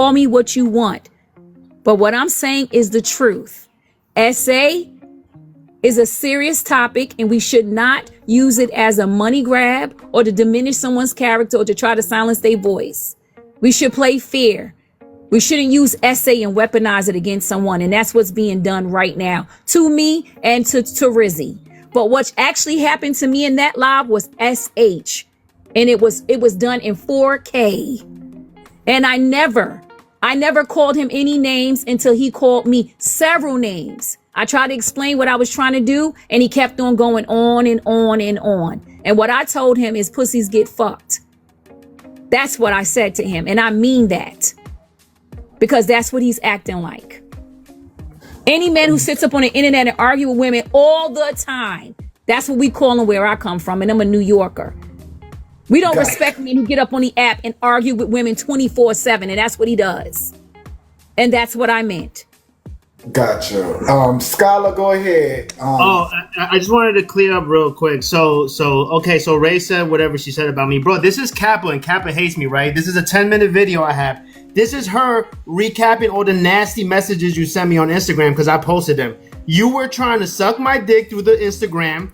Call me what you want. But what I'm saying is the truth. SA is a serious topic, and we should not use it as a money grab or to diminish someone's character or to try to silence their voice. We should play fair. We shouldn't use SA and weaponize it against someone. And that's what's being done right now to me and to Rizzy. But what actually happened to me in that live was SH. And it was done in 4K. And I never called him any names until he called me several names. I tried to explain what I was trying to do, and he kept on going on and on and on. And what I told him is pussies get fucked. That's what I said to him. And I mean that. Because that's what he's acting like. Any man who sits up on the internet and argue with women all the time, that's what we call him where I come from. And I'm a New Yorker. We don't respect men who get up on the app and argue with women 24/7. And that's what he does. And that's what I meant. Gotcha. Skylar, go ahead. I just wanted to clear up real quick. So Ray said whatever she said about me. Bro, this is Kappa, and Kappa hates me, right? This is a 10-minute video I have. This is her recapping all the nasty messages you sent me on Instagram because I posted them. You were trying to suck my dick through the Instagram.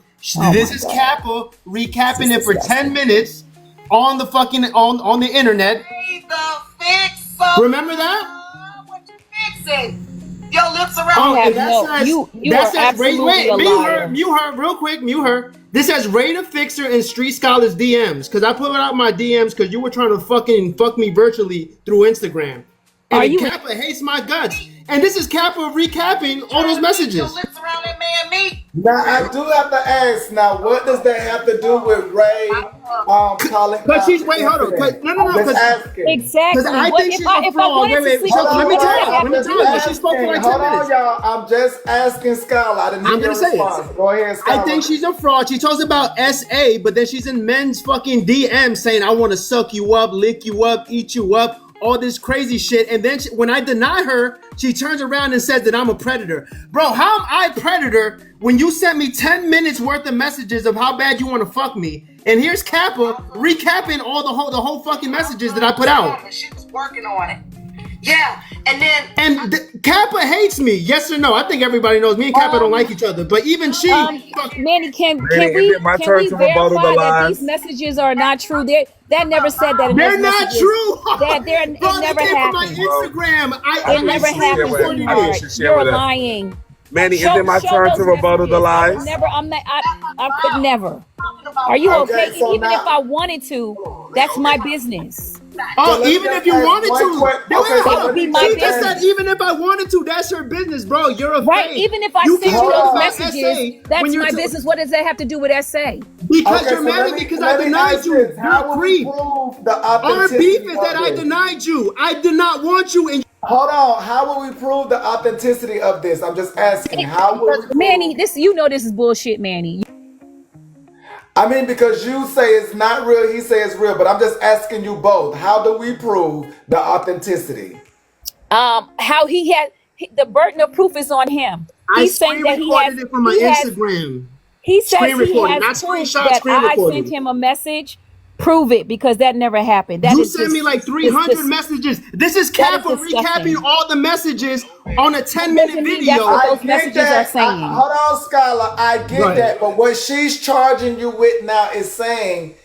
This is Kappa recapping it for 10 minutes on the fucking on the internet. Raethefixer. Remember that? What you fixing? Your lips around. Oh, have and that no, says, you that are says absolutely a liar. mute her real quick, mute her. This says Raethefixer and Street Scholars DMs because I put out my DMs because you were trying to fucking fuck me virtually through Instagram. And Kappa hates my guts. And this is Kappa recapping all those messages. Your lips around that man meat. Now I do have to ask. Now, what does that have to do with Ray? Calling? Because she's no. Exactly. Because I think she's a fraud. Wait. Let me tell you. She spoke for like 10 minutes. Hold on, y'all. I'm just asking Skylar. I didn't hear your response. Go ahead, Skylar. I think she's a fraud. She talks about SA, but then she's in men's fucking DMs saying, I want to suck you up, lick you up, eat you up, all this crazy shit. And then when I deny her, she turns around and says that I'm a predator. Bro, how am I a predator when you sent me 10 minutes worth of messages of how bad you want to fuck me? And here's Kappa recapping all the whole fucking messages that I put out. She was working on it. Yeah, and then Kappa hates me. Yes or no? I think everybody knows me and Kappa don't like each other. But even she, Manny, can we verify that these messages are not true? That never said that. They're not true. That it never happened. Instagram. It never happened. You're lying. Manny, is it my turn to rebuttal the lies? I could never. Are you okay? Even if I wanted to, that's my business. Oh, even if you wanted to, that would be my she business. just said even if I wanted to, that's her business, bro. You're a right. fake. Even if I send you those messages, that's my business. What does that have to do with SA? Because you're mad at me because I denied you. You're a creep. Our beef is that I denied you. I did not want you. And hold on. How will we prove the authenticity of this? I'm just asking. How will we Manny, this is bullshit, Manny. I mean, because you say it's not real, he says it's real, but I'm just asking you both. How do we prove the authenticity? How the burden of proof is on him. He's saying that he has it from my Instagram. He says he has proof that I sent him a message. Prove it, because that never happened. You sent me like 300 messages. This is Kappa recapping all the messages on a 10-minute video. Those messages are saying. Hold on, Skylar. I get that, but what she's charging you with now is saying,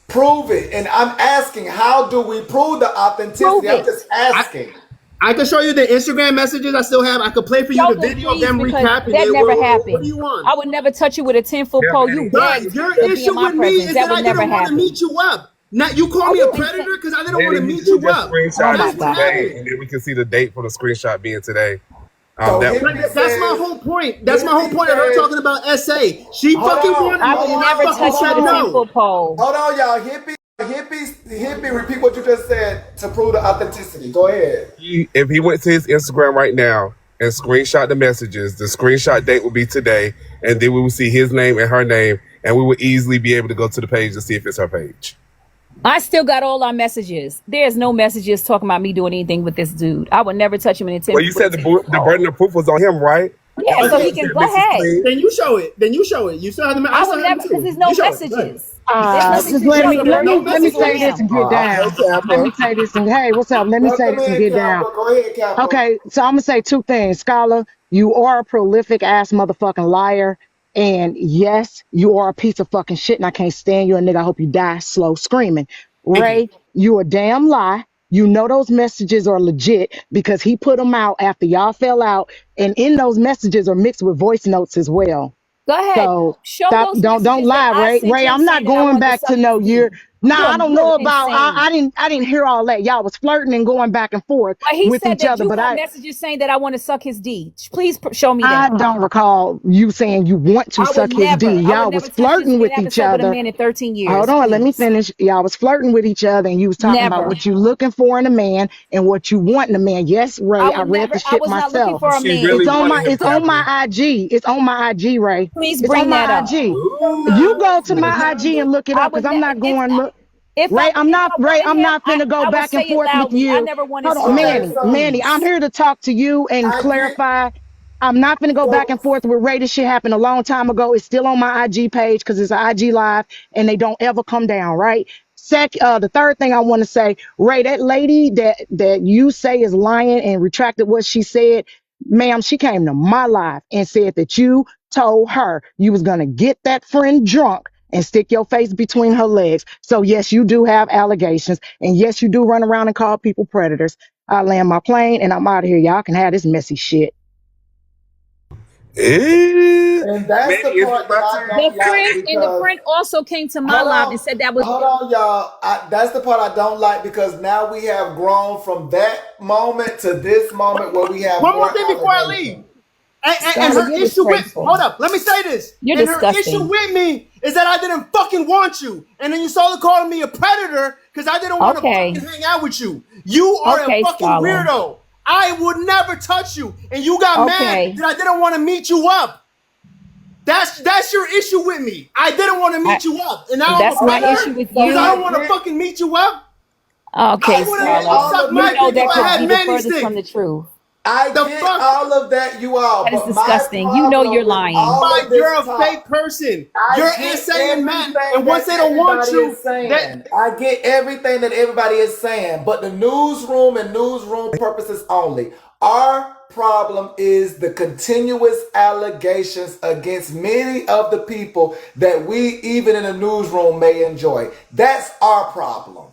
prove it. And I'm asking, how do we prove the authenticity? I'm just asking. I can show you the Instagram messages I still have. I could play for you the video of them recapping. That never happened. What do you want? I would never touch you with a 10-foot pole. You begged your to be issue in my with me presence. is That that would I never didn't want to happen. meet you up. Now you call me a predator because I didn't want to meet you up. Today, and then we can see the date for the screenshot being today. That's my whole point. That's my whole point of her talking about SA. She fucking wanted. I would never touch you with a 10-foot pole. Hold on, y'all. Hippie, repeat what you just said to prove the authenticity. Go ahead. If he went to his Instagram right now and screenshot the messages, the screenshot date will be today, and then we will see his name and her name, and we will easily be able to go to the page to see if it's her page. I still got all our messages. There's no messages talking about me doing anything with this dude. I would never touch him in a 10-foot. Well, you said the burden of proof was on him, right? Yeah, so he can go ahead. Then you show it. Then you show it. You still have the. I would never, because there's no messages. Just let me say this and get down. Let me say this and hey, what's up? Let me say this and get down. Go ahead, Capo. Okay, so I'm gonna say two things. Scholar, you are a prolific ass motherfucking liar. And yes, you are a piece of fucking shit, and I can't stand you, and nigga, I hope you die slow screaming. Ray, you a damn lie. You know those messages are legit because he put them out after y'all fell out, and in those messages are mixed with voice notes as well. Go ahead. So Show stop, those don't messages lie, that I Ray. sent Ray, you I'm not saying that I going wanted back suck to his no dick. year. Nah, You're I don't know insane. about. I didn't hear all that. Y'all was flirting and going back and forth But he with said each that other, you but got messages saying that I want to suck his D. Please show me I that. don't recall you saying you want to suck his D. Y'all was flirting with each With a other. man in 13 years. Hold on, please. let me finish. Y'all was flirting with each other, and you was talking about Never. what you looking for in a man and what you want in a man. Yes, Ray, I read the shit I was not looking myself. for a man. really It's on my IG. It's on my IG, Ray. Please It's bring on my that up. IG. You go to my IG and look it up, because I'm not going look. Ray, I'm not finna go back and forth with you. I never wanted Hold on, to. Manny, I'm here to talk to you and clarify. I'm not gonna go back and forth with Ray. This shit happened a long time ago. It's still on my IG page because it's an IG live and they don't ever come down, right? The third thing I want to say, Ray, that lady that you say is lying and retracted what she said, ma'am, she came to my live and said that you told her you was gonna get that friend drunk and stick your face between her legs. So yes, you do have allegations, and yes, you do run around and call people predators. I land my plane and I'm out of here. Y'all can have this messy shit. And that's the part that I don't like, And the friend also came to my live and said that was. Hold on, y'all. That's the part I don't like, because now we have grown from that moment to this moment where we have one more thing before I leave. And her issue with, hold up, let me say this. You're and disgusting. Her issue with me is that I didn't fucking want you. And then you started calling me a predator because I didn't want to fucking hang out with you. You are a fucking weirdo. I would never touch you. And you got mad that I didn't want to meet you up. That's your issue with me. I didn't want to meet you up. And now that's my issue with you. Because I don't want to fucking meet you up. Okay, Scala. You know that could be the furthest from the truth. I get all of that, you all. That is disgusting. You know you're lying. You're a fake person. You're insane, man. And once they don't want you, I get everything that everybody is saying, but the newsroom and newsroom purposes only. Our problem is the continuous allegations against many of the people that we, even in the newsroom, may enjoy. That's our problem.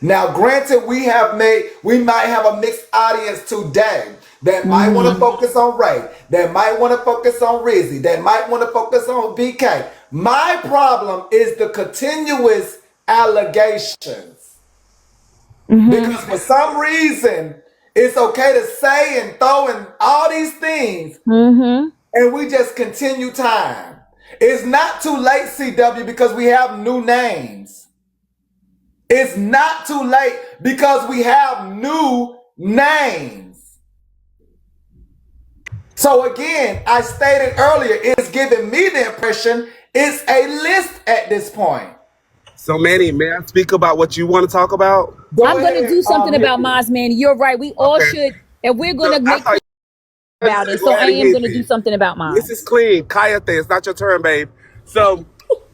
Now, granted, we might have a mixed audience today that might want to focus on Ray, that might want to focus on Rizzy, that might want to focus on BK. My problem is the continuous allegations. Because for some reason, it's okay to say and throw and all these things, and we just continue time. It's not too late, CW, because we have new names. It's not too late because we have new names. So again, I stated earlier, it's giving me the impression it's a list at this point. So Manny, may I speak about what you want to talk about? I'm going to do something about Maz, Manny. You're right. We all should, and we're going to make about it. So I am going to do something about Maz. This is clean. Kayate, it's not your turn, babe. So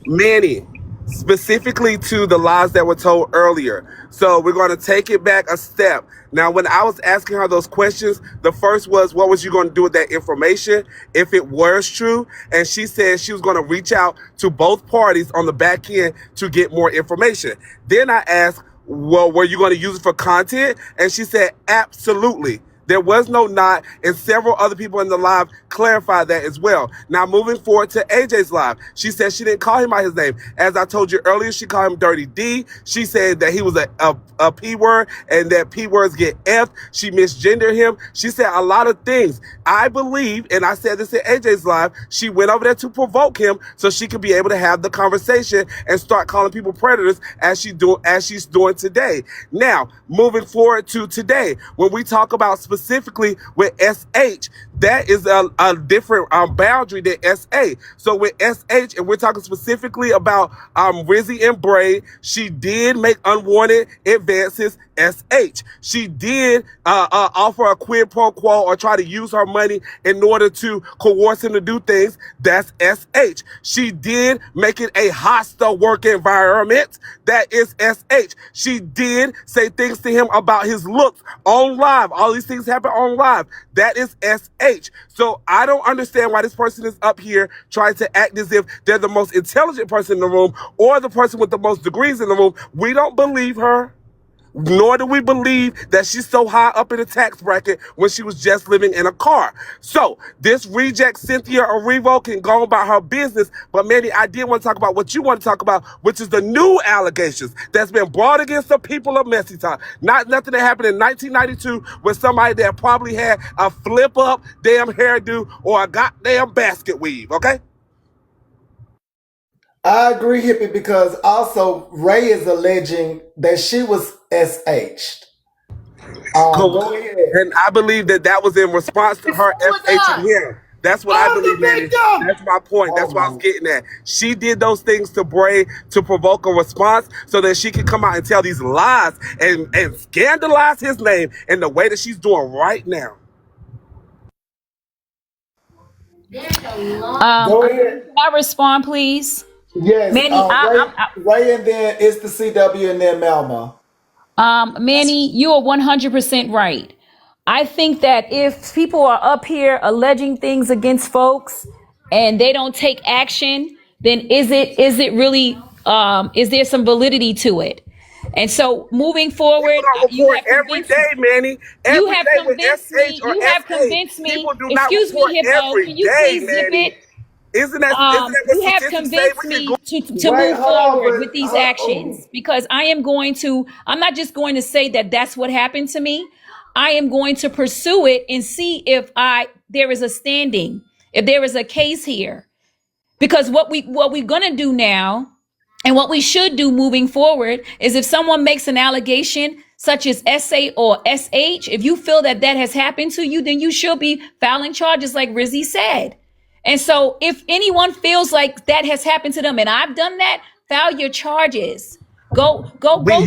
Manny, specifically to the lies that were told earlier. So we're going to take it back a step. Now, when I was asking her those questions, the first was, what was you going to do with that information if it was true? And she said she was going to reach out to both parties on the back end to get more information. Then I asked, well, were you going to use it for content? And she said, absolutely. There was no not, and several other people in the live clarified that as well. Now, moving forward to AJ's live, she said she didn't call him by his name. As I told you earlier, she called him Dirty D. She said that he was a P word and that P words get F. She misgendered him. She said a lot of things. I believe, and I said this in AJ's live, she went over there to provoke him so she could be able to have the conversation and start calling people predators as she's doing today. Now, moving forward to today, when we talk about specifically with SH, that is a different boundary than SA. So with SH, and we're talking specifically about Rizzy and Bray, she did make unwanted advances SH. She did offer a quid pro quo or try to use her money in order to coerce him to do things. That's SH. She did make it a hostile work environment. That is SH. She did say things to him about his looks on live. All these things happen on live. That is SH. So I don't understand why this person is up here trying to act as if they're the most intelligent person in the room or the person with the most degrees in the room. We don't believe her. Nor do we believe that she's so high up in the tax bracket when she was just living in a car. So this reject Cynthia Erivo can go about her business. But Manny, I did want to talk about what you want to talk about, which is the new allegations that's been brought against the people of Messy Town. Not nothing that happened in 1992 with somebody that probably had a flip up damn hairdo or a goddamn basket weave. Okay. I agree, Hippie, because also Ray is alleging that she was SH'd. Go ahead. And I believe that was in response to her SHing him. That's what I believe, Manny. That's my point. That's what I was getting at. She did those things to Bray to provoke a response so that she could come out and tell these lies and scandalize his name in the way that she's doing right now. Go ahead. Can I respond, please? Yes. Manny, Ray, and then it's the CW and then Melma. Manny, you are 100% right. I think that if people are up here alleging things against folks and they don't take action, then is it really is there some validity to it? And so moving forward, you have every day, Manny. You have convinced me. You have convinced me. Excuse me, Hippo. Can you please zip it? Isn't that what you have convinced me to move forward with these actions because I'm not just going to say that that's what happened to me. I am going to pursue it and see if there is a standing, if there is a case here. Because what we're going to do now and what we should do moving forward is if someone makes an allegation such as SA or SH, if you feel that has happened to you, then you should be filing charges like Rizzy said. And so if anyone feels like that has happened to them and I've done that, file your charges. We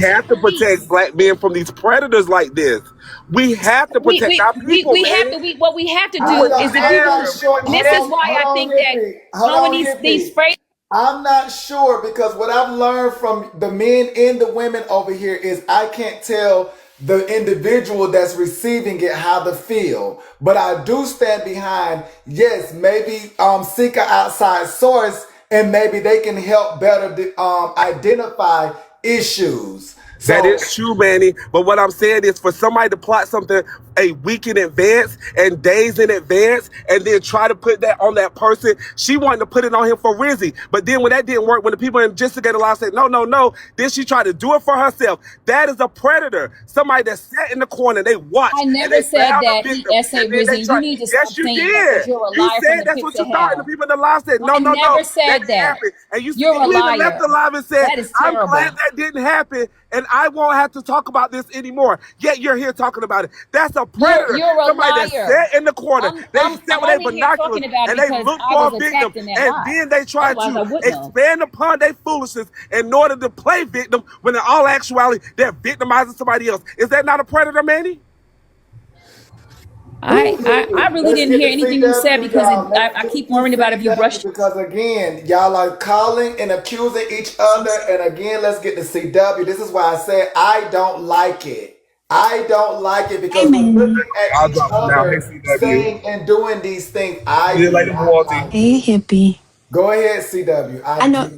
have to protect black men from these predators like this. We have to protect our people. What we have to do is this is why I think that knowing these phrases. I'm not sure because what I've learned from the men and the women over here is I can't tell the individual that's receiving it how to feel. But I do stand behind, yes, maybe seek an outside source and maybe they can help better identify issues. That is true, Manny. But what I'm saying is for somebody to plot something a week in advance and days in advance and then try to put that on that person, she wanted to put it on him for Rizzy. But then when that didn't work, when the people in Jessica Law said, no, then she tried to do it for herself. That is a predator. Somebody that sat in the corner, they watched. I never said that he essayed Rizzy. You need to stop saying that. You're a liar. You said that's what you thought. And the people in the law said, no. I never said that. And you're a liar. Left the live and said, I'm glad that didn't happen. And I won't have to talk about this anymore. Yet you're here talking about it. That's a predator. You're a Somebody liar. That sat in the corner. They sat with their binoculars and they looked for a victim. And then they tried to expand upon their foolishness in order to play victim when in all actuality they're victimizing somebody else. Is that not a predator, Manny? I really didn't hear anything you said because I keep worrying about if you brushed. Because again, y'all are calling and accusing each other. And again, let's get to CW. This is why I said I don't like it. I don't like it because we're looking at each other saying and doing these things. Hey, hippie. Go ahead, CW. I know.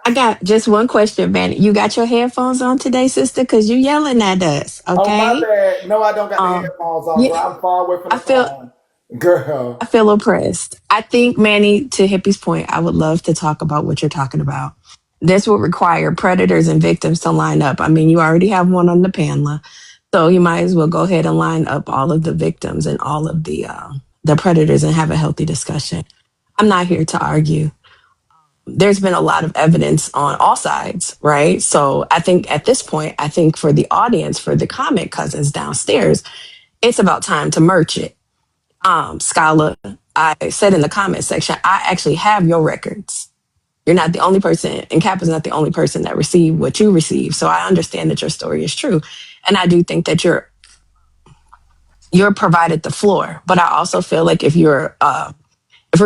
I got just one question, man. You got your headphones on today, sister? Because you yelling at us, okay? Oh, my bad. No, I don't got the headphones on. Yeah, I'm far away from the phone. Girl. I feel oppressed. I think, Manny, to Hippie's point, I would love to talk about what you're talking about. This would require predators and victims to line up. I mean, you already have one on the panel, so you might as well go ahead and line up all of the victims and all of the predators and have a healthy discussion. I'm not here to argue. There's been a lot of evidence on all sides, right? So I think at this point, for the audience, for the comment cousins downstairs, it's about time to merge it. Scala, I said in the comment section, I actually have your records. You're not the only person, and Cap is not the only person that received what you received. So I understand that your story is true. And I do think that you're provided the floor. But I also feel like if we're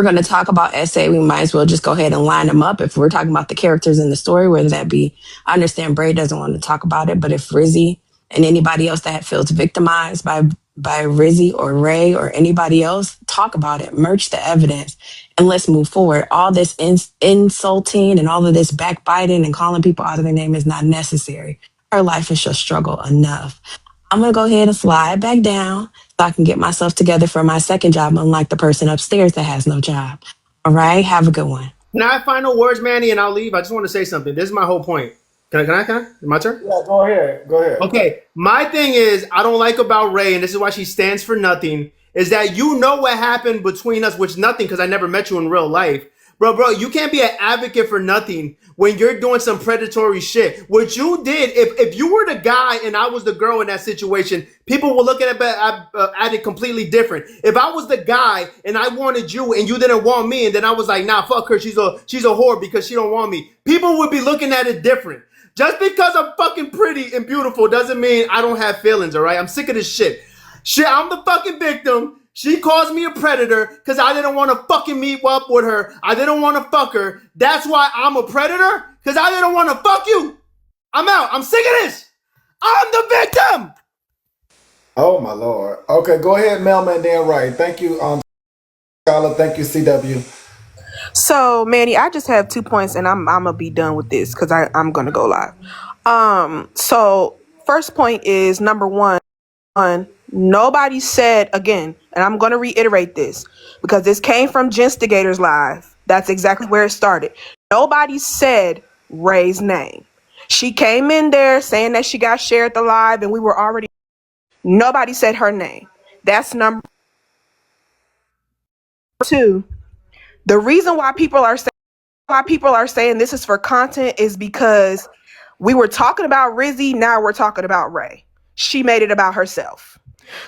going to talk about SA, we might as well just go ahead and line them up. If we're talking about the characters in the story, whether that be, I understand Bray doesn't want to talk about it, but if Rizzy and anybody else that feels victimized by Rizzy or Ray or anybody else, talk about it, merge the evidence, and let's move forward. All this insulting and all of this backbiting and calling people out of their name is not necessary. Her life is just struggle enough. I'm going to go ahead and slide back down so I can get myself together for my second job, unlike the person upstairs that has no job. All right. Have a good one. Can I have final words, Manny, and I'll leave? I just want to say something. This is my whole point. Can I? My turn? Yeah, go ahead. Go ahead. Okay. My thing is, I don't like about Ray, and this is why she stands for nothing, is that you know what happened between us, which nothing, because I never met you in real life. Bro, you can't be an advocate for nothing when you're doing some predatory shit. What you did, if you were the guy and I was the girl in that situation, people will look at it completely different. If I was the guy and I wanted you and you didn't want me, and then I was like, nah, fuck her, she's a whore because she don't want me, people would be looking at it different. Just because I'm fucking pretty and beautiful doesn't mean I don't have feelings, all right? I'm sick of this shit. Shit, I'm the fucking victim. She calls me a predator because I didn't want to fucking meet up with her. I didn't want to fuck her. That's why I'm a predator? Because I didn't want to fuck you. I'm out. I'm sick of this. I'm the victim. Oh my Lord. Okay, go ahead, Melman, and then Ray. Thank you, Scholar. Thank you, CW. So, Manny, I just have 2 points, and I'm gonna be done with this because I'm gonna go live. So first point is number one. Nobody said, again, and I'm going to reiterate this because this came from Genstigators Live. That's exactly where it started. Nobody said Ray's name. She came in there saying that she got shared the live and we were already. Nobody said her name. That's number two. The reason why people are saying this is for content is because we were talking about Rizzy. Now we're talking about Ray. She made it about herself.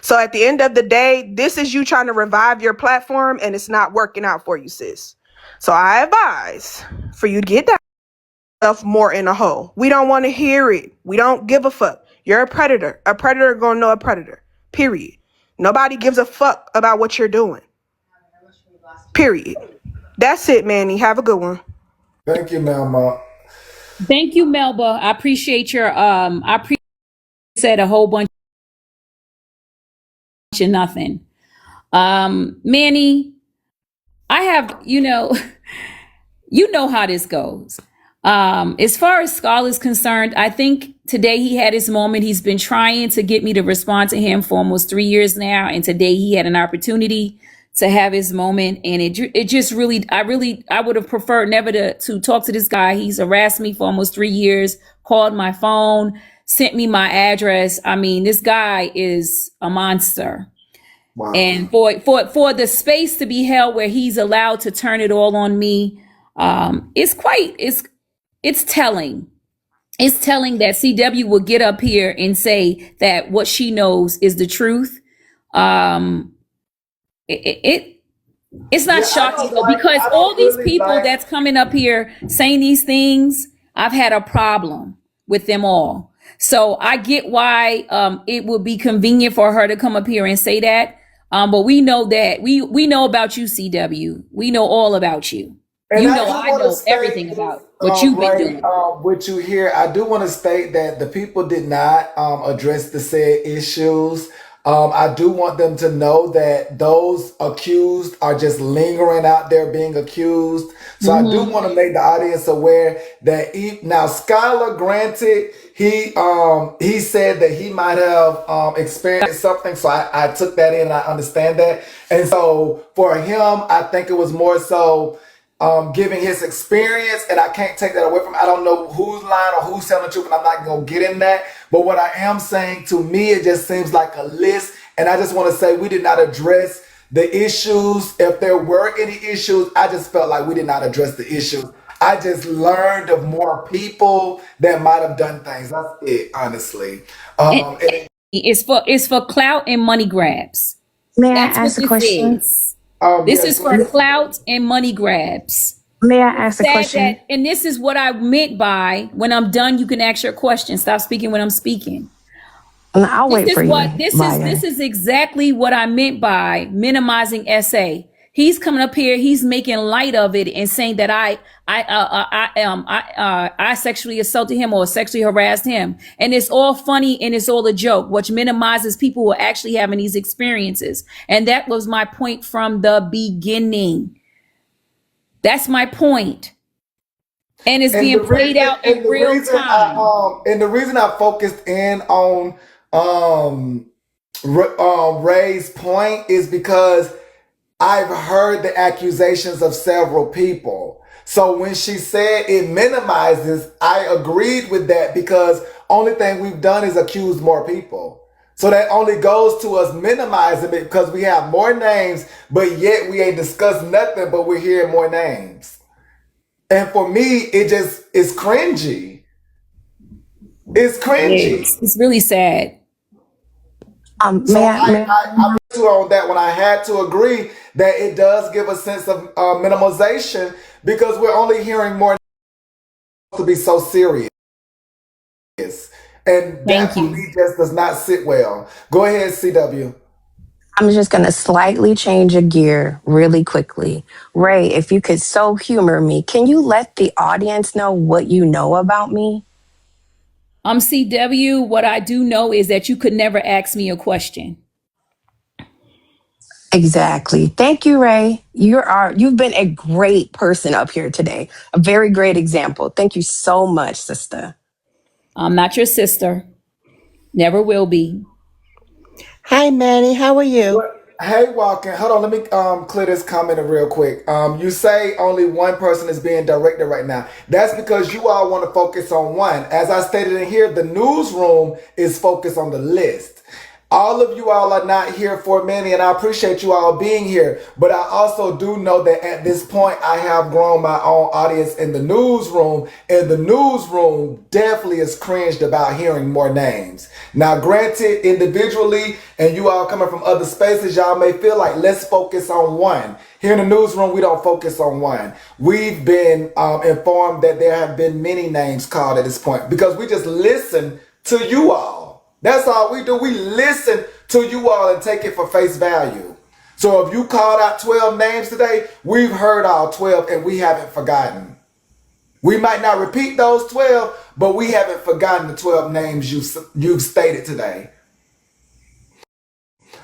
So at the end of the day, this is you trying to revive your platform and it's not working out for you, sis. So I advise for you to get that stuff more in a hole. We don't want to hear it. We don't give a fuck. You're a predator. A predator gonna know a predator. Period. Nobody gives a fuck about what you're doing. Period. That's it, Manny. Have a good one. Thank you, Melma. Thank you, Melba. I appreciate your said a whole bunch of nothing. Manny, I have, you know how this goes. As far as Scholar is concerned, I think today he had his moment. He's been trying to get me to respond to him for almost 3 years now. And today he had an opportunity to have his moment. And it just really, I would have preferred never to talk to this guy. He's harassed me for almost 3 years, called my phone, sent me my address. I mean, this guy is a monster. Wow. And for the space to be held where he's allowed to turn it all on me, it's telling. It's telling that CW will get up here and say that what she knows is the truth. It's not shocking though, because all these people that's coming up here saying these things, I've had a problem with them all. So I get why it would be convenient for her to come up here and say that. But we know that we know about you, CW. We know all about you. And I know everything about what you've been doing. What you hear, I do want to state that the people did not address the said issues. I do want them to know that those accused are just lingering out there being accused. So I do want to make the audience aware that now Skylar, granted, he said that he might have experienced something. So I took that in and I understand that. And so for him, I think it was more so giving his experience, and I can't take that away from him. I don't know who's lying or who's telling the truth, and I'm not going to get in that. But what I am saying, to me, it just seems like a list. And I just want to say we did not address the issues. If there were any issues, I just felt like we did not address the issues. I just learned of more people that might have done things. That's it, honestly. It's for clout and money grabs. May I ask a question? This is for clout and money grabs. May I ask a question? And this is what I meant by, when I'm done, you can ask your question. Stop speaking when I'm speaking. And I'll wait for you, This Maya. is exactly what I meant by minimizing SA. He's coming up here, he's making light of it and saying that I sexually assaulted him or sexually harassed him, and it's all funny and it's all a joke, which minimizes people who are actually having these experiences. And that was my point from the beginning. That's my point. And it's being played out in real time. And the reason I focused in on Ray's point is because I've heard the accusations of several people. So when she said it minimizes, I agreed with that because only thing we've done is accuse more people. So that only goes to us minimizing it because we have more names, but yet we ain't discussed nothing, but we're hearing more names. And for me, it just is cringy. It's cringy. It's really sad. So I put you on that one. I had to agree that it does give a sense of minimization because we're only hearing more to be so serious. And that for me just does not sit well. Go ahead, CW. I'm just going to slightly change a gear really quickly. Ray, if you could so humor me, can you let the audience know what you know about me? CW, what I do know is that you could never ask me a question. Exactly. Thank you, Ray. You've been a great person up here today. A very great example. Thank you so much, sister. I'm not your sister. Never will be. Hi, Manny. How are you? Hey, Walken. Hold on. Let me clear this comment real quick. You say only one person is being directed right now. That's because you all want to focus on one. As I stated in here, the newsroom is focused on the list. All of you all are not here for Manny, and I appreciate you all being here. But I also do know that at this point, I have grown my own audience in the newsroom, and the newsroom definitely is cringed about hearing more names. Now, granted, individually, and you all coming from other spaces, y'all may feel like, let's focus on one. Here in the newsroom, we don't focus on one. We've been informed that there have been many names called at this point because we just listen to you all. That's all we do. We listen to you all and take it for face value. So if you called out 12 names today, we've heard all 12 and we haven't forgotten. We might not repeat those 12, but we haven't forgotten the 12 names you've stated today.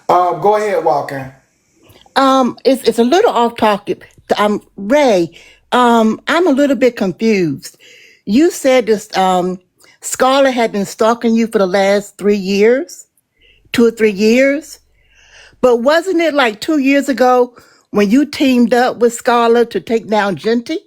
Go ahead, Walker. It's a little off topic. Ray, I'm a little bit confused. You said this Scarlett had been stalking you for the last 3 years, 2 or 3 years. But wasn't it like 2 years ago when you teamed up with Scarlett to take down Genty?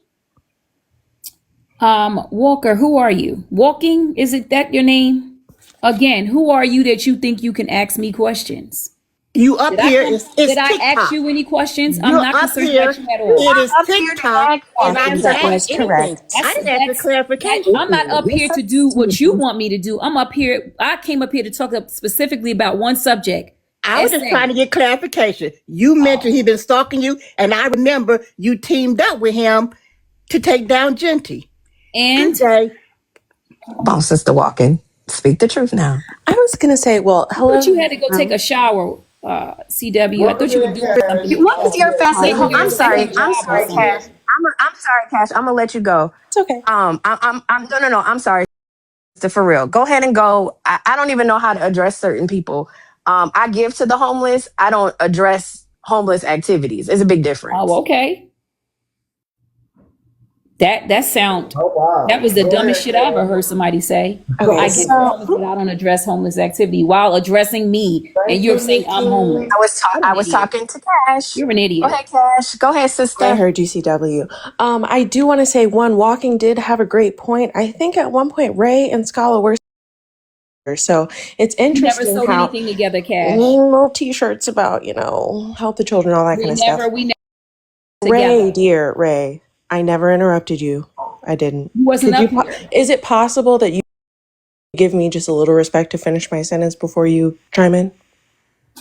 Walker, who are you? Walking? Is it that your name? Again, who are you that you think you can ask me questions? You up here? It's did TikTok. I ask you any questions? You're I'm not up concerned here. about you at all. It is TikTok, and I'm not That is correct. I didn't ask for clarification. I'm not up here to do what you want me to do. I came up here to talk specifically about one subject. I was just trying to get clarification. You mentioned he'd been stalking you, and I remember you teamed up with him to take down Genty. And Good day. Come on, Sister Walken. Speak the truth now. I was going to say, well, hello. But you had to go take a shower, CW. I thought you were doing something. What was your facet? I'm sorry, Cash. I'm sorry, Cash. I'm gonna let you go. It's okay. No. I'm sorry. For real, go ahead and go. I don't even know how to address certain people. I give to the homeless. I don't address homeless activities. It's a big difference. Oh, okay. That was the dumbest shit I ever heard somebody say. Okay, I get homeless, but I don't address homeless activity while addressing me, and you're saying I'm homeless. I was talking to Cash. You're an idiot. Go ahead, Cash. Go ahead, sister. I heard GCW. I do want to say, Walking did have a great point. I think at one point Ray and Scala were so it's interesting never sold how anything together, Cash. little t-shirts about help the children, all that kind of stuff. We never Ray, together. dear Ray, I never interrupted you. I didn't. You wasn't up here. Is it possible that you give me just a little respect to finish my sentence before you chime in?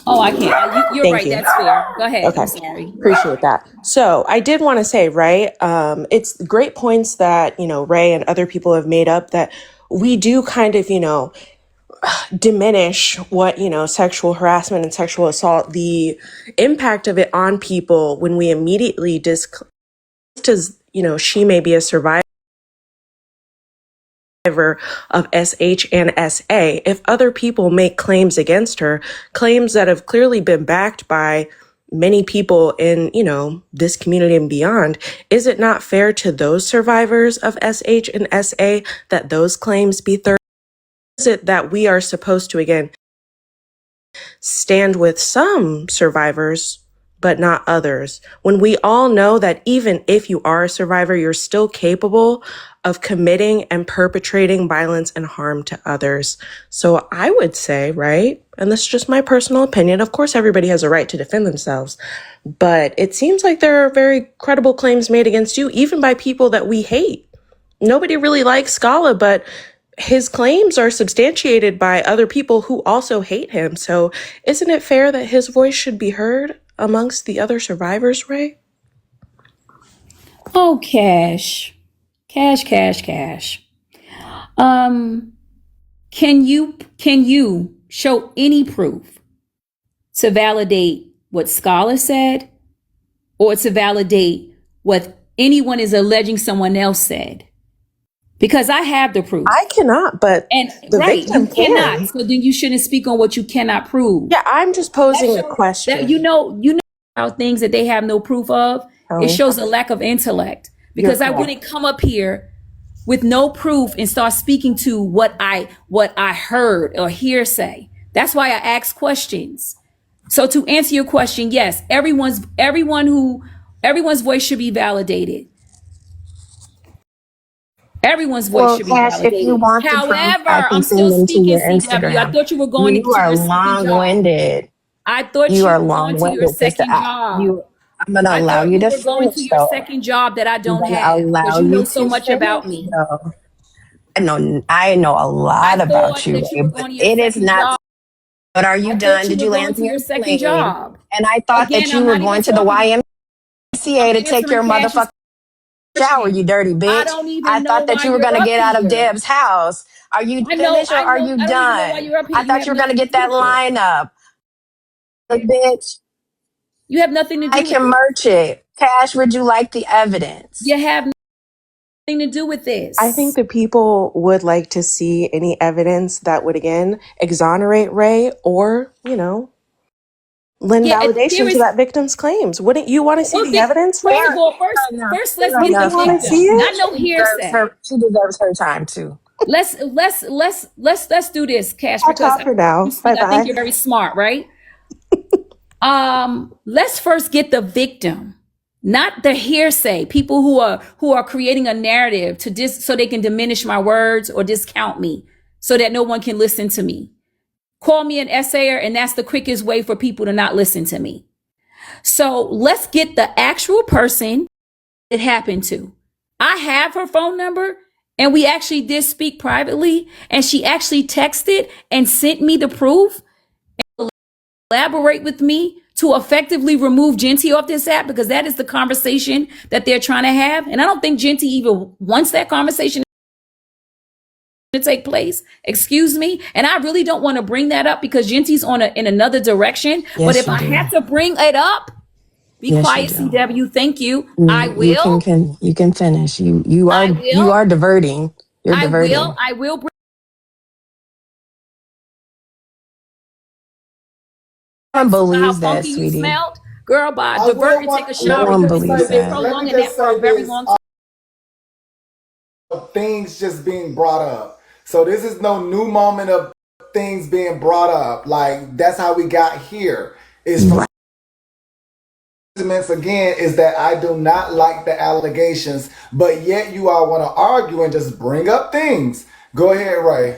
Oh, I can't. You're Thank right. you. That's fair. Go ahead. Okay. I'm sorry. Appreciate that. So I did want to say, right, it's great points that, Ray and other people have made up that we do kind of, diminish what, sexual harassment and sexual assault, the impact of it on people when we immediately just as, she may be a survivor of SH and SA. If other people make claims against her, claims that have clearly been backed by many people in, this community and beyond, is it not fair to those survivors of SH and SA that those claims be third? Is it that we are supposed to, again, stand with some survivors, but not others, when we all know that even if you are a survivor, you're still capable of committing and perpetrating violence and harm to others? So I would say, right, and this is just my personal opinion, of course everybody has a right to defend themselves, but it seems like there are very credible claims made against you, even by people that we hate. Nobody really likes Scala, but his claims are substantiated by other people who also hate him. So isn't it fair that his voice should be heard amongst the other survivors, Ray? Oh, Cash. Can you show any proof to validate what Scholar said, or to validate what anyone is alleging someone else said? Because I have the proof. I cannot, but And the right, victim you cannot. can. So then you shouldn't speak on what you cannot prove. Yeah, I'm just posing a question. That you know about things that they have no proof of. It shows a lack of intellect. Because I wouldn't come up here with no proof and start speaking to what I heard or hearsay. That's why I ask questions. So to answer your question, yes, everyone's voice should be validated. Everyone's voice should be Cash, if you validated. want the proof, However, I can I'm send still them to speaking, your CW. I Instagram. thought you were going to You are your second job. long-winded. I thought You you are were going to your long-winded, sister. second job. I'm gonna I allow thought you you to were going to finish, your though. second job that I I'm don't gonna have, because allow you know you so to much finish, about me. though. I know a I lot about thought you, that you Ray, were but going to your it is second not. job. But are you I done? thought you Did were you going land to your your second plane? job. And I thought Again, that I'm you were not even going to the talking. I'm YMCA to take your answering Cash's motherfucking shower, you dirty I bitch. don't I even know thought that why you were you're gonna up get out of here. Deb's house. Are you I know, finished or are you I don't even know why done? you're up here. I You thought have you were gonna nothing to get do that with this. lineup. The bitch. You have nothing to I do with can this. merch it. Cash, would you like the evidence? You have nothing to do with this. I think the people would like to see any evidence that would, again, exonerate Ray or, lend Yeah, validation there to is. that victim's claims. Wouldn't you want to see Well, the evidence, first Ray? of all, Fair enough. let's Fair get the enough, want to Cash. see victim. it? Not no hearsay. She deserves her time too. Let's do this, Cash, I'll because talk for now. I think Bye-bye. you're very smart, right? Let's first get the victim, not the hearsay. People who are creating a narrative so they can diminish my words or discount me so that no one can listen to me. Call me an essayer, and that's the quickest way for people to not listen to me. So let's get the actual person it happened to. I have her phone number, and we actually did speak privately, and she actually texted and sent me the proof and collaborate with me to effectively remove Genty off this app, because that is the conversation that they're trying to have. And I don't think Genty even wants that conversation to take place. Excuse me. And I really don't want to bring that up because Genty's in another direction. Yes, but if you I do. have to bring it up, be Yes, quiet, you do. CW. Thank you. I You will. can finish. You I will. are diverting. You're I diverting. will bring. No one How believes that, funky you sweetie. smelled, girl. By I divert will and take a want, shower one because believes you've been that. let me prolonging that just for say a very this. long time. Things just being brought up. So this is no new moment of things being brought up. Like, that's how we got here. Is from again, is that I do not like the allegations, but yet you all want to argue and just bring up things. Go ahead, Ray.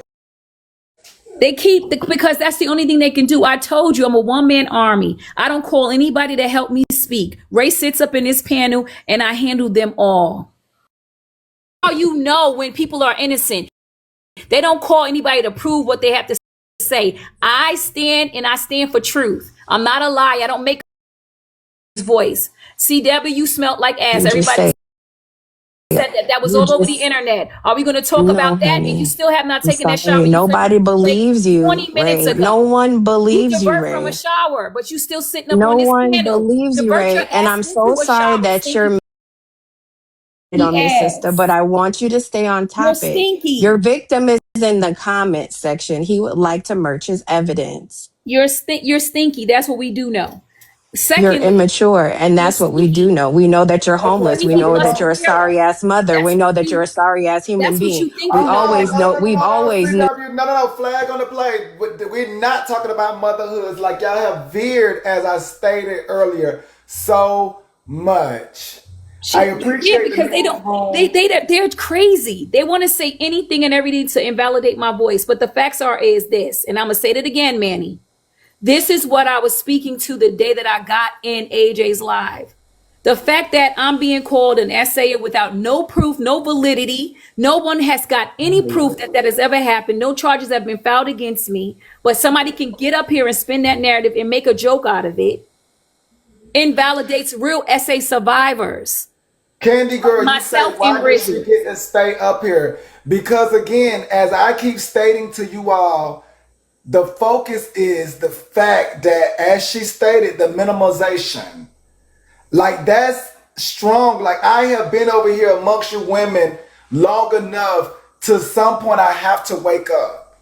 They because that's the only thing they can do. I told you I'm a one-man army. I don't call anybody to help me speak. Ray sits up in this panel and I handle them all. How you know when people are innocent? They don't call anybody to prove what they have to say. I stand for truth. I'm not a liar. I don't make his voice. CW, you smelled like ass. You just Everybody say said that. That was You all over the just internet. Are we going to talk no, about that? And you honey. still have not I'm taken that sorry. shower you said you Nobody would take believes you, 20 minutes Ray. ago. No one You believes you, divert from a Ray. shower, but you still sitting up No on this one panel. believes you, Divert your Ray. And ass I'm into so a sorry shower, that stinky you're on me, sister, but ass. I want you to stay on You're topic. Your stinky. victim is in the comment section. He would like to merch his evidence. You're stinky. That's what we do know. You're Secondly, immature, and you're that's what we do stinky. know. We know that you're Okay, homeless. You We need know us that you're a here. sorry ass mother. We That's what know that you're you. a sorry ass human That's what being. you think We you always are. know. We've always knew. No, flag on the play. We're not talking about motherhoods like y'all have veered, as I stated earlier, so much. I Yeah, appreciate the because they don't. newsroom. They're crazy. They want to say anything and everything to invalidate my voice. But the facts is this, and I'm gonna say it again, Manny. This is what I was speaking to the day that I got in AJ's live. The fact that I'm being called an essayer without no proof, no validity, no one has got any proof that that has ever happened. No charges have been filed against me, but somebody can get up here and spin that narrative and make a joke out of it. Invalidates real essay survivors, Candy like girl, you say, myself and why does she Rizzy. get to stay up here? Because again, as I keep stating to you all, the focus is the fact that, as she stated, the minimization. Like, that's strong. Like, I have been over here amongst you women long enough to some point I have to wake up.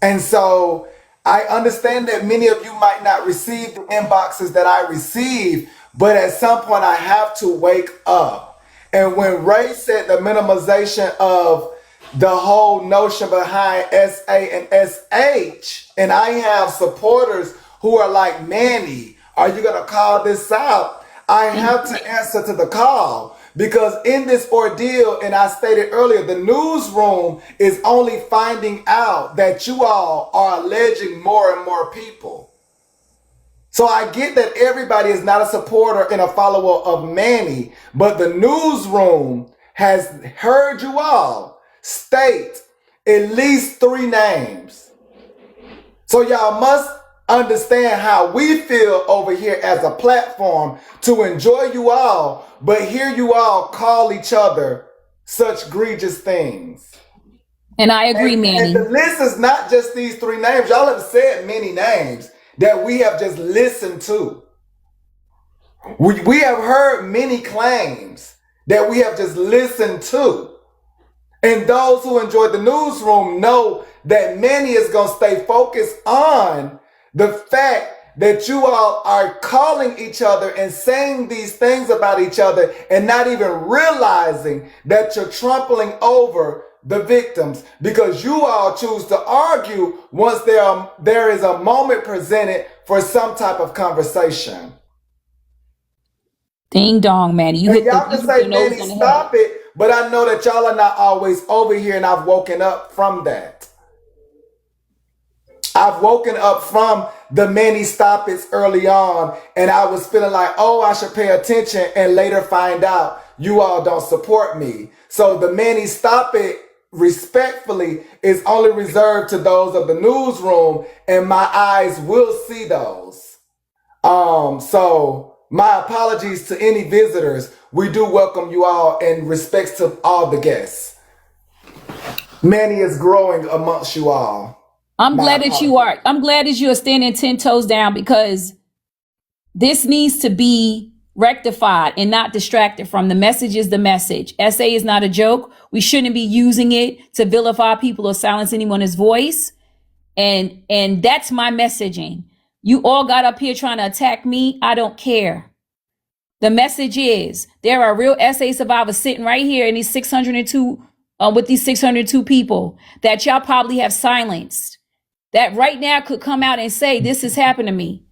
And so I understand that many of you might not receive the inboxes that I receive, but at some point I have to wake up. And when Ray said the minimization of the whole notion behind SA and SH, and I have supporters who are like, Manny, are you going to call this out? I have to answer to the call. Because in this ordeal, and I stated earlier, the newsroom is only finding out that you all are alleging more and more people. So I get that everybody is not a supporter and a follower of Manny, but the newsroom has heard you all state at least 3 names. So y'all must understand how we feel over here as a platform to enjoy you all, but hear you all call each other such egregious things. And I agree, And Manny. the list is not just these 3 names. Y'all have said many names that we have just listened to. We have heard many claims that we have just listened to. And those who enjoy the newsroom know that Manny is going to stay focused on the fact that you all are calling each other and saying these things about each other and not even realizing that you're trampling over the victims, because you all choose to argue once there is a moment presented for some type of conversation. Ding dong, Manny. You And hit the, y'all you can hit say, the nose Manny, on the head. stop it, but I know that y'all are not always over here, and I've woken up from that. I've woken up from the Manny stop it early on, and I was feeling like, oh, I should pay attention, and later find out you all don't support me. So the Manny stop it, respectfully, is only reserved to those of the newsroom, and my eyes will see those. So my apologies to any visitors. We do welcome you all, and respects to all the guests. Manny is growing amongst you all. I'm glad that you are standing 10 toes down, because this needs to be rectified and not distracted from the message. Is the message. SA is not a joke. We shouldn't be using it to vilify people or silence anyone's voice. And that's my messaging. You all got up here trying to attack me. I don't care. The message is there are real SA survivors sitting right here in these 602 with these 602 people that y'all probably have silenced, that right now could come out and say, this has happened to me.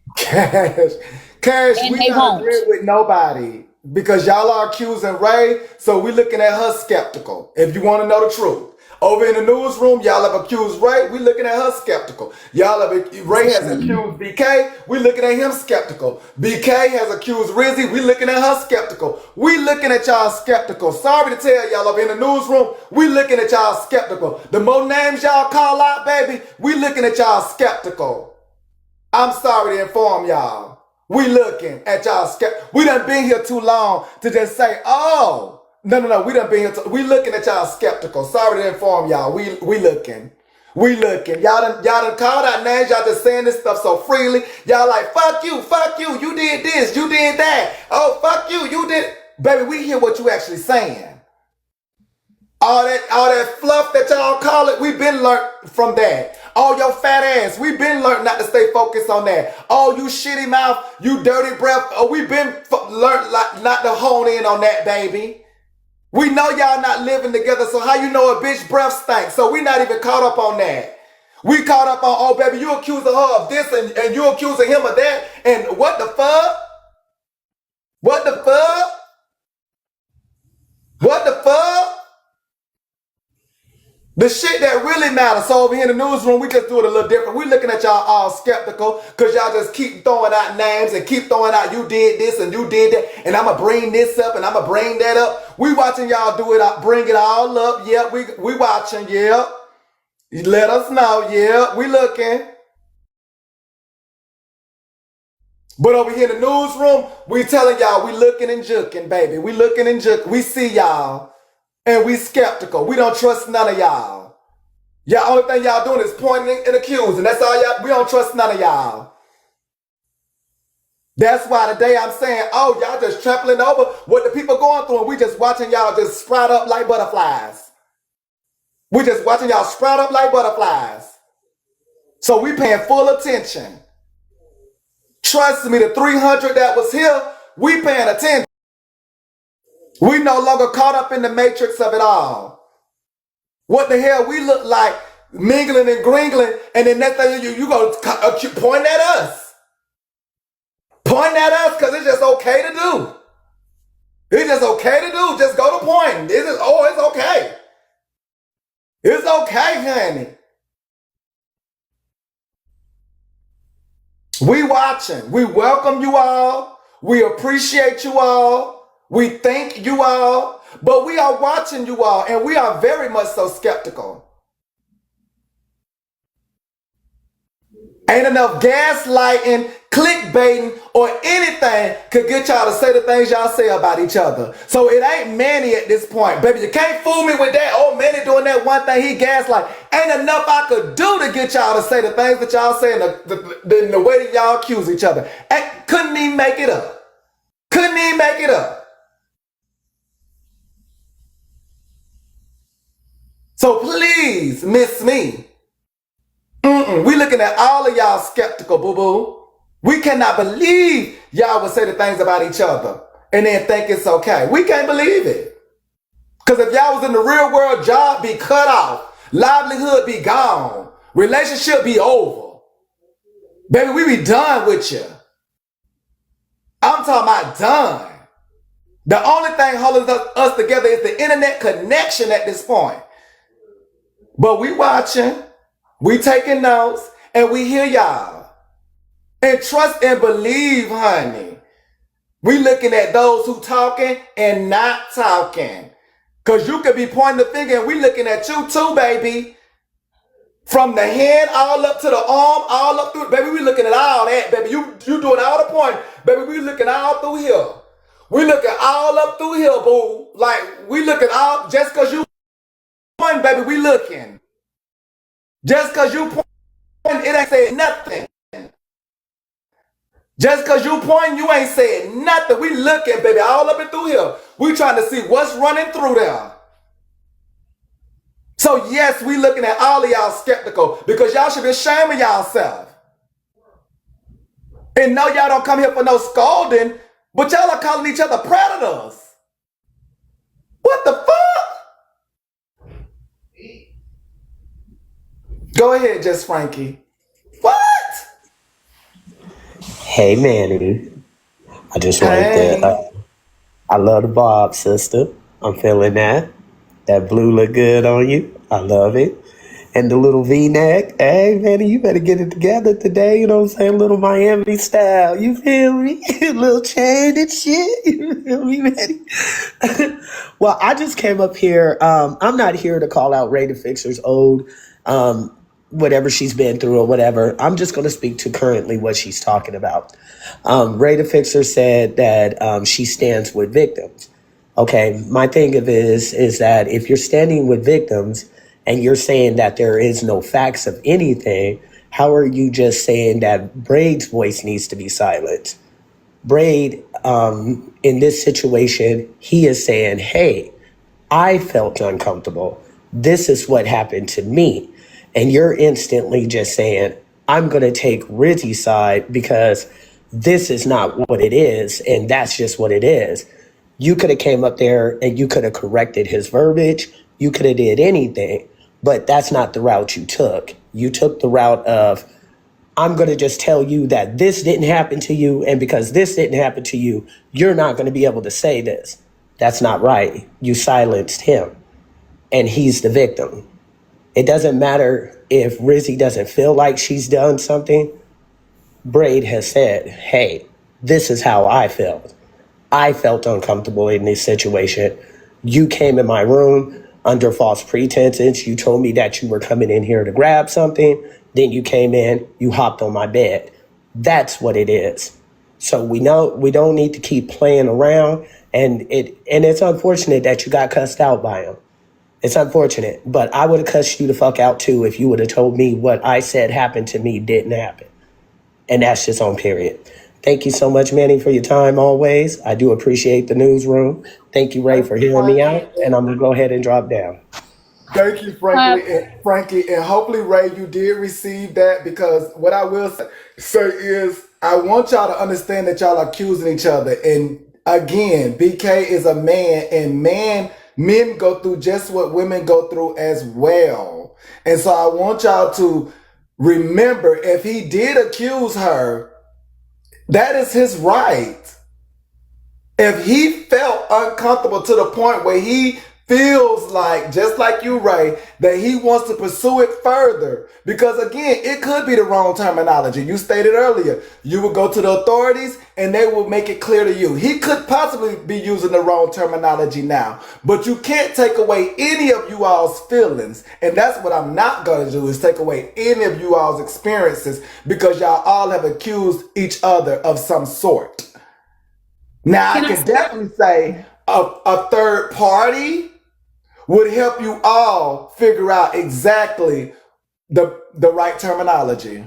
Cash, And we they not won't. agreeing with nobody because y'all are accusing Ray, so we looking at her skeptical. If you want to know the truth, over in the newsroom, y'all have accused Ray. We looking at her skeptical. Ray has accused BK. We looking at him skeptical. BK has accused Rizzy. We looking at her skeptical. We looking at y'all skeptical. Sorry to tell y'all, over in the newsroom, we looking at y'all skeptical. The more names y'all call out, baby, we looking at y'all skeptical. I'm sorry to inform y'all. We looking at y'all. We done been here too long to just say, oh, No. We done been here. We looking at y'all skeptical. Sorry to inform y'all. We looking. We looking. Y'all done called out names. Y'all just saying this stuff so freely. Y'all like, fuck you. You did this. You did that. Oh, fuck you. You did. Baby, we hear what you actually saying. All that fluff that y'all call it, we've been learned from that. Oh, your fat ass, we've been learned not to stay focused on that. Oh, you shitty mouth, you dirty breath. Oh, we've been learned not to hone in on that, baby. We know y'all not living together, so how you know a bitch breath stinks? So we not even caught up on that. We caught up on, oh, baby, you accusing her of this and you accusing him of that. And what the fuck? What the fuck? What the fuck? The shit that really matters. So over here in the newsroom, we just do it a little different. We looking at y'all all skeptical because y'all just keep throwing out names and keep throwing out you did this and you did that. And I'm going to bring this up and I'm going to bring that up. We watching y'all do it, bring it all up. Yep, we watching. Yep. Let us know. Yep, we looking. But over here in the newsroom, we telling y'all we looking and juking, baby. We looking and juking. We see y'all. And we skeptical. We don't trust none of y'all. Y'all only thing y'all doing is pointing and accusing. That's all y'all. We don't trust none of y'all. That's why today I'm saying, oh, y'all just trampling over what the people going through, and we just watching y'all just sprout up like butterflies. We just watching y'all sprout up like butterflies. So we paying full attention. Trust me, the 300 that was here, we paying attention. We no longer caught up in the matrix of it all. What the hell we look like mingling and gringling, and then next thing you go point at us. Point at us because it's just okay to do. It's just okay to do. Just go to point. It's okay. It's okay, honey. We watching. We welcome you all. We appreciate you all. We thank you all. But we are watching you all, and we are very much so skeptical. Ain't enough gaslighting, clickbaiting, or anything could get y'all to say the things y'all say about each other. So it ain't Manny at this point. Baby, you can't fool me with that. Oh, Manny doing that one thing, he gaslight. Ain't enough I could do to get y'all to say the things that y'all say in the way that y'all accuse each other. Couldn't even make it up. Couldn't even make it up. So please miss me. We looking at all of y'all skeptical, boo-boo. We cannot believe y'all would say the things about each other and then think it's okay. We can't believe it. Because if y'all was in the real world, job be cut off, livelihood be gone, relationship be over. Baby, we be done with you. I'm talking about done. The only thing holding us together is the internet connection at this point. But we watching, we taking notes, and we hear y'all. And trust and believe, honey. We looking at those who talking and not talking. Because you could be pointing the finger and we looking at you too, baby. From the hand all up to the arm, all up through, baby, we looking at all that, baby. You doing all the pointing. Baby, we looking all through here. We looking all up through here, boo. Like, we looking all, just because you pointing, baby, we looking. Just because you pointing, it ain't saying nothing. Just because you pointing, you ain't saying nothing. We looking, baby, all up and through here. We trying to see what's running through there. So yes, we looking at all of y'all skeptical because y'all should be ashamed of y'allself. And no, y'all don't come here for no scolding, but y'all are calling each other predators. What the fuck? Go ahead, Just Frankie. What? Hey, Manny. I just wanted to, I love the bob, sister. I'm feeling that. That blue look good on you. I love it. And the little V-neck. Hey, Manny, you better get it together today. You know what I'm saying? Little Miami style. You feel me? Little chain and shit. You feel me, Manny? Well, I just came up here. I'm not here to call out Raethefixer's old whatever she's been through or whatever. I'm just going to speak to currently what she's talking about. Raethefixer said that she stands with victims. Okay, my thing of is that if you're standing with victims and you're saying that there is no facts of anything, how are you just saying that Braid's voice needs to be silenced? Braid, in this situation, he is saying, hey, I felt uncomfortable. This is what happened to me. And you're instantly just saying, I'm going to take Rizzy's side because this is not what it is. And that's just what it is. You could have came up there and you could have corrected his verbiage. You could have did anything, but that's not the route you took. You took the route of, I'm going to just tell you that this didn't happen to you. And because this didn't happen to you, you're not going to be able to say this. That's not right. You silenced him and he's the victim. It doesn't matter if Rizzy doesn't feel like she's done something. Braid has said, hey, this is how I felt. I felt uncomfortable in this situation. You came in my room under false pretenses. You told me that you were coming in here to grab something. Then you came in, you hopped on my bed. That's what it is. So we know we don't need to keep playing around. And it's unfortunate that you got cussed out by him. It's unfortunate, but I would have cussed you the fuck out too if you would have told me what I said happened to me didn't happen. And that's just on period. Thank you so much, Manny, for your time always. I do appreciate the newsroom. Thank you, Ray, for hearing me out. And I'm going to go ahead and drop down. Thank you, Frankie. And hopefully, Ray, you did receive that, because what I will say is I want y'all to understand that y'all are accusing each other. And again, BK is a man, and men go through just what women go through as well. And so I want y'all to remember, if he did accuse her, that is his right. If he felt uncomfortable to the point where he feels like, just like you, Ray, that he wants to pursue it further, because again, it could be the wrong terminology. You stated earlier, you would go to the authorities and they will make it clear to you. He could possibly be using the wrong terminology now, but you can't take away any of you all's feelings. And that's what I'm not going to do, is take away any of you all's experiences, because y'all all have accused each other of some sort. Now, I can definitely say a third party would help you all figure out exactly the right terminology.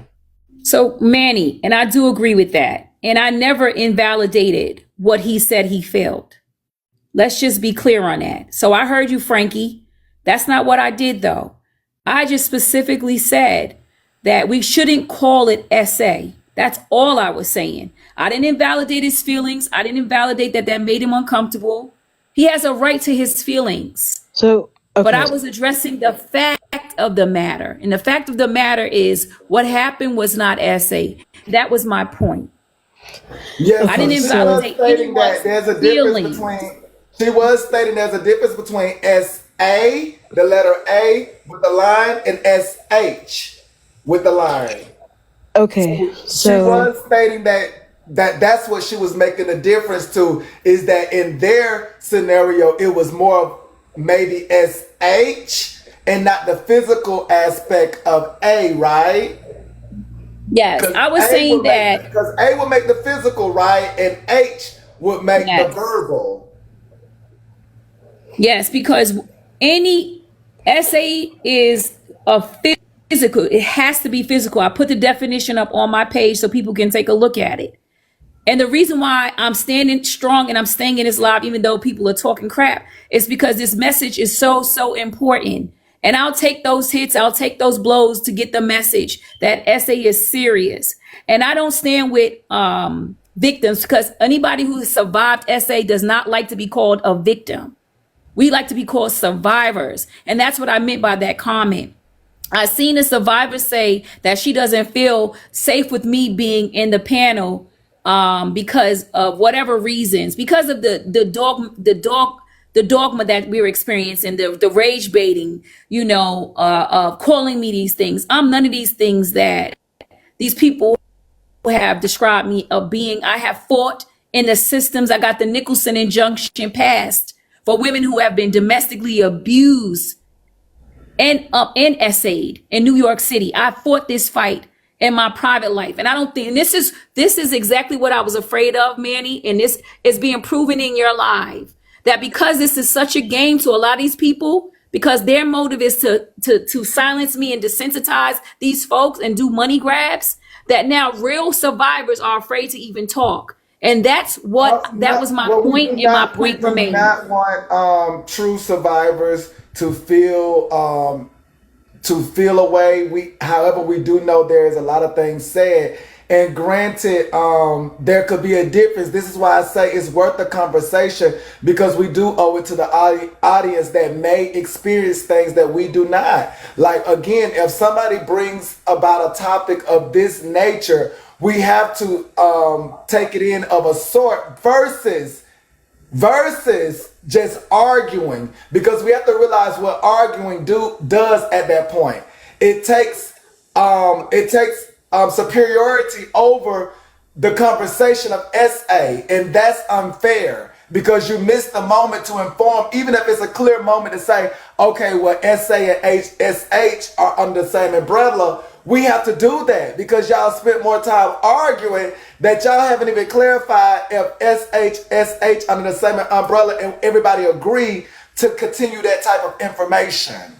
So, Manny, and I do agree with that. And I never invalidated what he said he felt. Let's just be clear on that. So I heard you, Frankie. That's not what I did, though. I just specifically said that we shouldn't call it SA. That's all I was saying. I didn't invalidate his feelings. I didn't invalidate that made him uncomfortable. He has a right to his feelings. So, okay. But I was addressing the fact of the matter. And the fact of the matter is what happened was not SA. That was my point. Yes, I didn't invalidate anyone's feelings. She was stating there's a difference between SA, the letter A with the line, and SH with the line. Okay, so she was stating that's what she was making a difference to, is that in their scenario, it was more of maybe SH and not the physical aspect of A, right? Yes, I was saying that. Because A would make the physical, right? And H would make the verbal. Yes, because any SA is a physical. It has to be physical. I put the definition up on my page so people can take a look at it. And the reason why I'm standing strong and I'm staying in this live, even though people are talking crap, is because this message is so, so important. And I'll take those hits. I'll take those blows to get the message that SA is serious. And I don't stand with victims, because anybody who has survived SA does not like to be called a victim. We like to be called survivors. And that's what I meant by that comment. I seen a survivor say that she doesn't feel safe with me being in the panel because of whatever reasons, because of the dogma that we're experiencing, the rage baiting, of calling me these things. I'm none of these things that these people have described me of being. I have fought in the systems. I got the Nicholson injunction passed for women who have been domestically abused and essayed in New York City. I fought this fight in my private life. And I don't think, and this is exactly what I was afraid of, Manny. And this is being proven in your life, that because this is such a game to a lot of these people, because their motive is to silence me and desensitize these folks and do money grabs, that now real survivors are afraid to even talk. And that's what that was my point, and my We point do remains. not want true survivors to feel away. However, we do know there is a lot of things said. And granted, there could be a difference. This is why I say it's worth the conversation, because we do owe it to the audience that may experience things that we do not. Like, again, if somebody brings about a topic of this nature, we have to take it in of a sort versus just arguing, because we have to realize what arguing does at that point. It takes superiority over the conversation of SA, and that's unfair because you missed the moment to inform, even if it's a clear moment to say, okay, well, SA and SH are under the same umbrella. We have to do that because y'all spent more time arguing that y'all haven't even clarified if SH under the same umbrella, and everybody agree to continue that type of information.